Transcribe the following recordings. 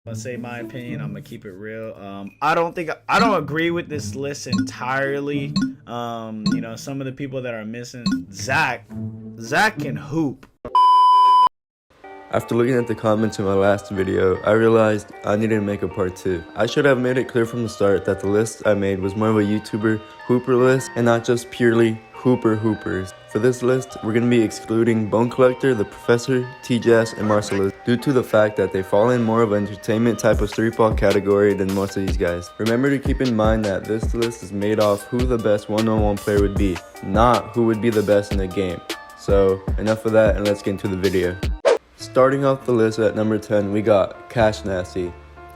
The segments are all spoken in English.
I'm gonna say my opinion. I'm gonna keep it real. I don't agree with this list entirely. Some of the people that are missing, Zack can hoop. After looking at the comments in my last video, I realized I needed to make a part 2. I should have made it clear from the start that the list I made was more of a YouTuber hooper list and not just purely hoopers. For this list, we're going to be excluding Bone Collector, The Professor, T-Jazz, and Marcellus due to the fact that they fall in more of an entertainment type of street ball category than most of these guys. Remember to keep in mind that this list is made off who the best one-on-one player would be, not who would be the best in the game. So enough of that and let's get into the video. Starting off the list at number 10, we got Cash Nasty.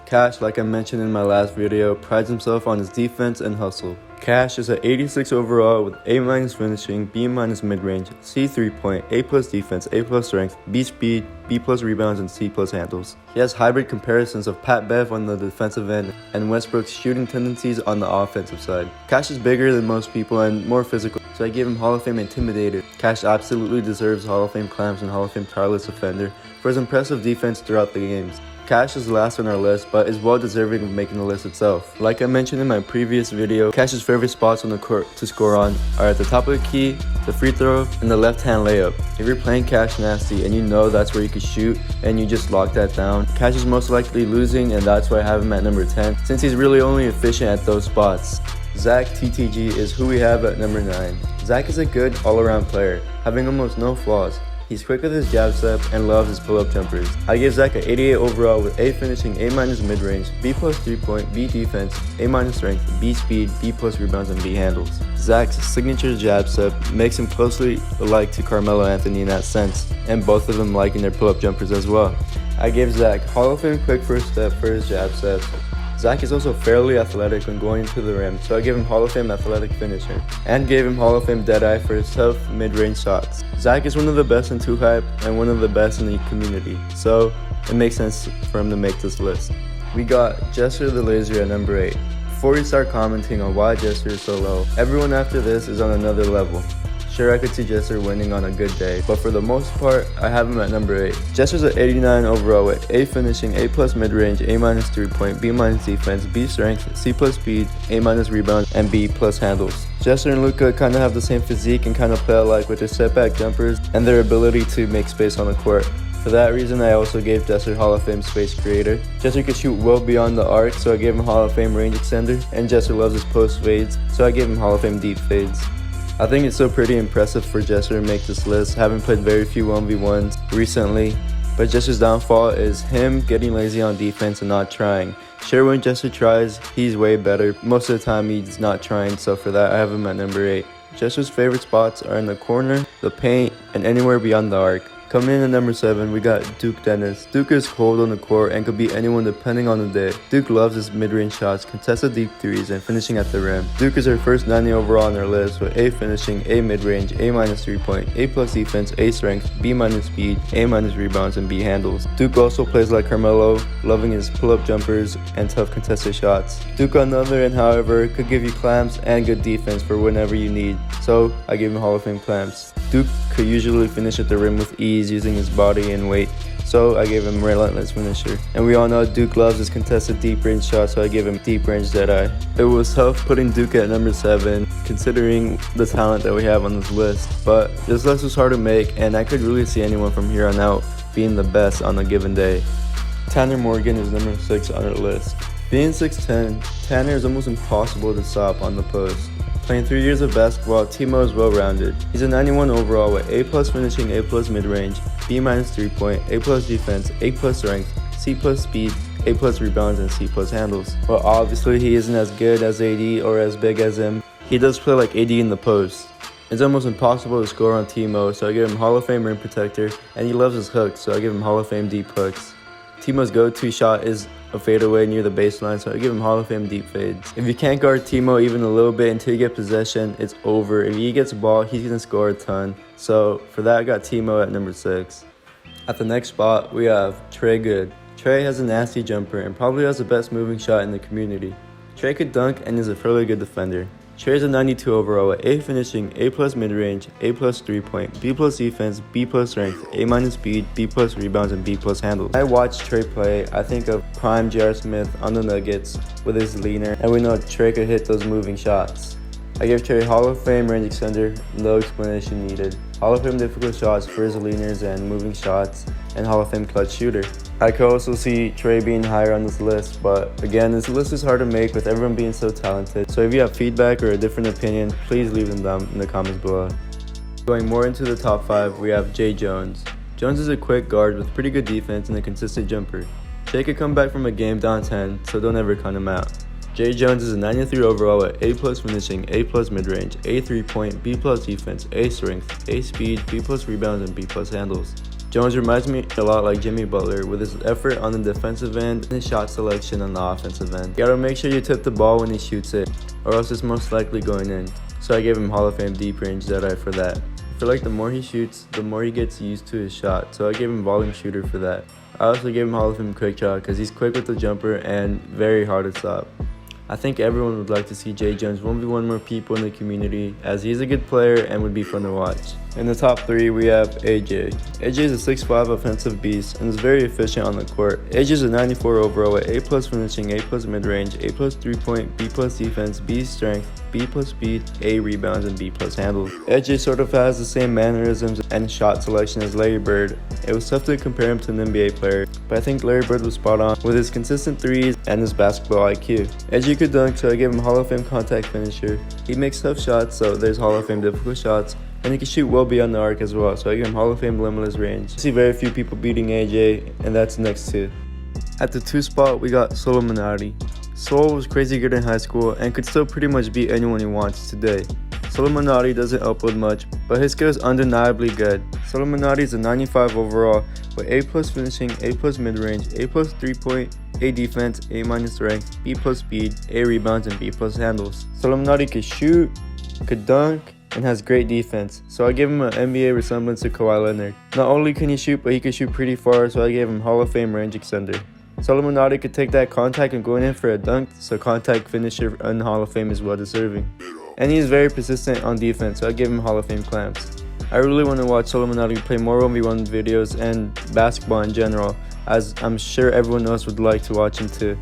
Cash, like I mentioned in my last video, prides himself on his defense and hustle. Cash is at 86 overall with A- finishing, B- mid-range, C 3-point, A+ defense, A+ strength, B speed, B+ rebounds, and C+ handles. He has hybrid comparisons of Pat Bev on the defensive end and Westbrook's shooting tendencies on the offensive side. Cash is bigger than most people and more physical, so I give him Hall of Fame Intimidator. Cash absolutely deserves Hall of Fame Clamps and Hall of Fame Tireless Defender for his impressive defense throughout the games. Cash is last on our list, but is well deserving of making the list itself. Like I mentioned in my previous video, Cash's favorite spots on the court to score on are at the top of the key, the free throw, and the left-hand layup. If you're playing Cash Nasty and you know that's where you can shoot and you just lock that down, Cash is most likely losing, and that's why I have him at number 10, since he's really only efficient at those spots. Zack TTG is who we have at number 9. Zack is a good all-around player, having almost no flaws. He's quick with his jab step and loves his pull-up jumpers. I give Zack an 88 overall with A finishing, A- mid-range, B+ 3-point, B defense, A- strength, B speed, B+ rebounds, and B handles. Zack's signature jab step makes him closely alike to Carmelo Anthony in that sense, and both of them liking their pull-up jumpers as well. I give Zack Hall of Fame quick first step for his jab steps. Zack is also fairly athletic when going to the rim, so I give him Hall of Fame athletic finisher, and gave him Hall of Fame deadeye for his tough mid-range shots. Zack is one of the best in 2-hype and one of the best in the community, so it makes sense for him to make this list. We got Jester the Laser at number 8. Before we start commenting on why Jester is so low, everyone after this is on another level. Sure, I could see Jester winning on a good day, but for the most part, I have him at number 8. Jester's at 89 overall with A finishing, A+ mid-range, A- 3-point, B- defense, B strength, C+ speed, A- rebound, and B+ handles. Jester and Luka kind of have the same physique and kind of play alike with their step-back jumpers and their ability to make space on the court. For that reason, I also gave Jester Hall of Fame Space Creator. Jester could shoot well beyond the arc, so I gave him Hall of Fame Range Extender, and Jester loves his post fades, so I gave him Hall of Fame Deep Fades. I think it's so pretty impressive for Jester to make this list, having played very few 1v1s recently, but Jester's downfall is him getting lazy on defense and not trying. Sure, when Jester tries, he's way better. Most of the time he's not trying, so for that I have him at number 8. Jester's favorite spots are in the corner, the paint, and anywhere beyond the arc. Coming in at number 7, we got Duke Dennis. Duke is cold on the court and could beat anyone depending on the day. Duke loves his mid-range shots, contested deep threes, and finishing at the rim. Duke is our first 90 overall on our list with A finishing, A mid-range, A- 3-point, A+ defense, A strength, B- speed, A- rebounds, and B handles. Duke also plays like Carmelo, loving his pull-up jumpers and tough contested shots. Duke on the other end, however, could give you clamps and good defense for whenever you need, so I give him Hall of Fame clamps. Duke could usually finish at the rim with ease using his body and weight, so I gave him relentless finisher. And we all know Duke loves his contested deep range shots, so I gave him deep range deadeye. It was tough putting Duke at number 7 considering the talent that we have on this list, but this list was hard to make and I could really see anyone from here on out being the best on a given day. Tanner Morgan is number 6 on our list. Being 6'10", Tanner is almost impossible to stop on the post. Playing 3 years of basketball, Timo is well-rounded. He's a 91 overall with A+ finishing, A+ mid-range, B- 3-point, A+ defense, A+ strength, C+ speed, A+ rebounds, and C+ handles. Well, obviously he isn't as good as AD or as big as him. He does play like AD in the post. It's almost impossible to score on Timo, so I give him Hall of Fame rim protector, and he loves his hooks, so I give him Hall of Fame deep hooks. Timo's go-to shot is a fadeaway near the baseline, so I give him Hall of Fame deep fades. If you can't guard Timo even a little bit until you get possession, it's over. If he gets a ball, he's going to score a ton. So for that, I got Timo at number 6. At the next spot, we have Trey Good. Trey has a nasty jumper and probably has the best moving shot in the community. Trey could dunk and is a fairly good defender. Trey's a 92 overall with A finishing, A plus mid-range, A plus 3-point, B plus defense, B plus strength, A minus speed, B plus rebounds, and B plus handles. I watch Trey play, I think of prime J.R. Smith on the Nuggets with his leaner, and we know Trey could hit those moving shots. I give Trey Hall of Fame range extender, no explanation needed. Hall of Fame difficult shots for his leaners and moving shots, and Hall of Fame clutch shooter. I could also see Trey being higher on this list, but again, this list is hard to make with everyone being so talented. So if you have feedback or a different opinion, please leave them down in the comments below. Going more into the top 5, we have Jay Jones. Jones is a quick guard with pretty good defense and a consistent jumper. Jay could come back from a game down 10, so don't ever count him out. Jay Jones is a 93 overall at A plus finishing, A plus mid-range, A 3-point, B plus defense, A strength, A speed, B plus rebounds, and B plus handles. Jones reminds me a lot like Jimmy Butler with his effort on the defensive end and his shot selection on the offensive end. You gotta make sure you tip the ball when he shoots it, or else it's most likely going in. So I gave him Hall of Fame deep range Jedi for that. I feel like the more he shoots, the more he gets used to his shot, so I gave him volume shooter for that. I also gave him Hall of Fame quick shot because he's quick with the jumper and very hard to stop. I think everyone would like to see Jay Jones 1v1 more people in the community, as he's a good player and would be fun to watch. In the top 3, we have AJ. AJ is a 6'5" offensive beast and is very efficient on the court. AJ is a 94 overall with A plus finishing, A plus mid-range, A plus 3-point, B plus defense, B strength, B plus speed, A rebounds, and B plus handles. AJ sort of has the same mannerisms and shot selection as Larry Bird. It was tough to compare him to an NBA player, but I think Larry Bird was spot on with his consistent threes and his basketball IQ. AJ could dunk, so I gave him Hall of Fame contact finisher. He makes tough shots, so there's Hall of Fame difficult shots. And he can shoot well beyond the arc as well, so I give him Hall of Fame limitless range. I see very few people beating AJ, and that's next to. At the 2 spot, we got Solomonati. Sol was crazy good in high school and could still pretty much beat anyone he wants today. Solomonati doesn't upload much, but his skill is undeniably good. Solomonati is a 95 overall with A plus finishing, A plus mid-range, A plus 3-point, A defense, A minus strength, B plus speed, A rebounds, and B plus handles. Solomonati could shoot, could dunk, and has great defense, so I give him an NBA resemblance to Kawhi Leonard. Not only can he shoot, but he can shoot pretty far, so I gave him Hall of Fame range extender. Solomonati could take that contact and going in for a dunk, so contact finisher and Hall of Fame is well deserving. And he is very persistent on defense, so I give him Hall of Fame clamps. I really want to watch Solomonati play more 1v1 videos and basketball in general, as I'm sure everyone else would like to watch him too.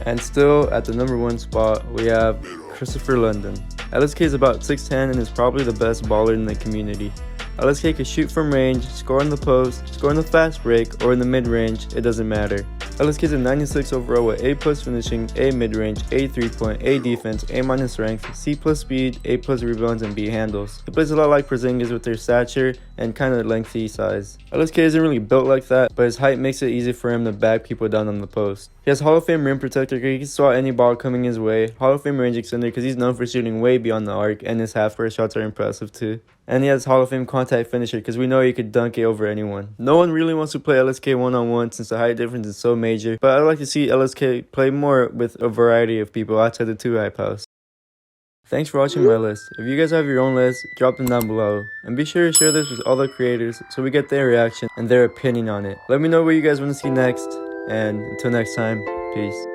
And still at the number 1 spot, we have Christopher London. LSK is about 6'10" and is probably the best baller in the community. LSK can shoot from range, score on the post, score on the fast break, or in the mid-range, it doesn't matter. LSK is a 96 overall with A plus finishing, A mid-range, A 3-point, A defense, A minus strength, C plus speed, A plus rebounds, and B handles. He plays a lot like Porzingis with their stature and kind of lengthy size. LSK isn't really built like that, but his height makes it easy for him to bag people down on the post. He has Hall of Fame rim protector because he can swat any ball coming his way, Hall of Fame range extender because he's known for shooting way beyond the arc, and his half-court shots are impressive too. And he has Hall of Fame contact finisher because we know he could dunk it over anyone. No one really wants to play LSK one-on-one since the height difference is so major, but I'd like to see LSK play more with a variety of people outside the 2-hype house. Thanks for watching my list. If you guys have your own list, drop them down below. And be sure to share this with other creators so we get their reaction and their opinion on it. Let me know what you guys want to see next, and until next time, peace.